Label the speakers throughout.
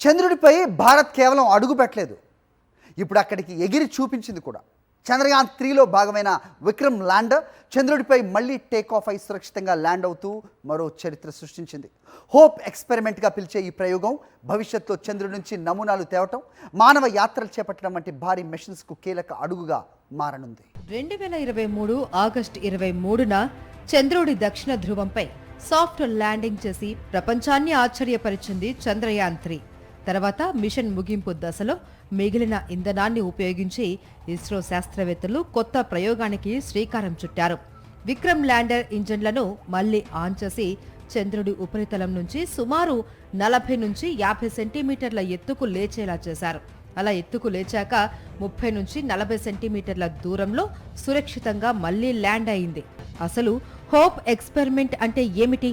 Speaker 1: చంద్రుడిపై భారత్ కేవలం అడుగు పెట్టలేదు, ఇప్పుడు అక్కడికి ఎగిరి చూపించింది కూడా. చంద్రయాన్ 3లో భాగమైన విక్రమ్ ల్యాండర్ చంద్రుడిపై మళ్ళీ టేక్ ఆఫ్ అయి సురక్షితంగా ల్యాండ్ అవుతూ మరో చరిత్ర సృష్టించింది. హోప్ ఎక్స్పెరిమెంట్గా పిలిచే ఈ ప్రయోగం భవిష్యత్తులో చంద్రుడి నుంచి నమూనాలు తేవటం, మానవ యాత్రలు చేపట్టడం వంటి భారీ మిషన్స్కు కీలక అడుగుగా మారనుంది.
Speaker 2: 2023 ఆగస్టు 23న చంద్రుడి దక్షిణ ధ్రువంపై సాఫ్ట్ ల్యాండింగ్ చేసి ప్రపంచాన్ని ఆశ్చర్యపరిచింది చంద్రయాన్ 3. తర్వాత మిషన్ ముగింపు దశలో మిగిలిన ఇంధనాన్ని ఉపయోగించి ఇస్రో శాస్త్రవేత్తలు కొత్త ప్రయోగానికి శ్రీకారం చుట్టారు. విక్రమ్ ల్యాండర్ ఇంజన్లను మళ్లీ ఆన్ చేసి చంద్రుడి ఉపరితలం నుంచి సుమారు 40 నుంచి 50 సెంటీమీటర్ల ఎత్తుకు లేచేలా చేశారు. అలా ఎత్తుకు లేచాక 30 నుంచి 40 సెంటీమీటర్ల దూరంలో సురక్షితంగా మళ్లీ ల్యాండ్ అయింది. అసలు హోప్ ఎక్స్పెరిమెంట్ అంటే ఏమిటి?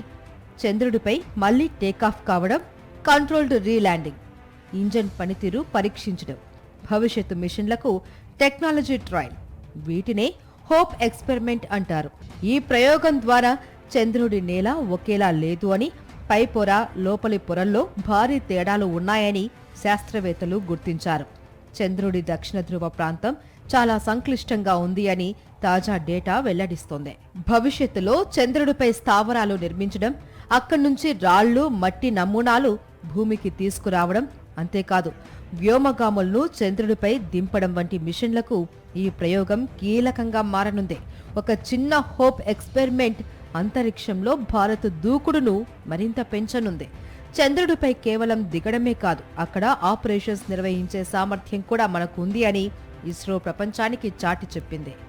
Speaker 2: చంద్రుడిపై మళ్లీ టేకాఫ్ కావడం, కంట్రోల్డ్ రీల్యాండింగ్, ఇంజన్ పనితీరు పరీక్షించడం, భవిష్యత్తు మిషన్లకు టెక్నాలజీ ట్రయల్, వీటినే హోప్ ఎక్స్పెరిమెంట్ అంటారు. ఈ ప్రయోగం ద్వారా చంద్రుడి నేల ఒకేలా లేదు అని, పై పొర లోపలి పొరల్లో భారీ తేడాలు ఉన్నాయని శాస్త్రవేత్తలు గుర్తించారు. చంద్రుడి దక్షిణ ధ్రువ ప్రాంతం చాలా సంక్లిష్టంగా ఉంది అని తాజా డేటా వెల్లడిస్తోంది. భవిష్యత్తులో చంద్రుడిపై స్థావరాలు నిర్మించడం, అక్కడి నుంచి రాళ్లు, మట్టి నమూనాలు భూమికి తీసుకురావడం, అంతేకాదు వ్యోమగాములను చంద్రుడిపై దింపడం వంటి మిషన్లకు ఈ ప్రయోగం కీలకంగా మారనుంది. ఒక చిన్న హోప్ ఎక్స్పెరిమెంట్ అంతరిక్షంలో భారత్ దూకుడును మరింత పెంచనుంది. చంద్రుడిపై కేవలం దిగడమే కాదు, అక్కడ ఆపరేషన్స్ నిర్వహించే సామర్థ్యం కూడా మనకు ఉంది అని ఇస్రో ప్రపంచానికి చాటి చెప్పింది.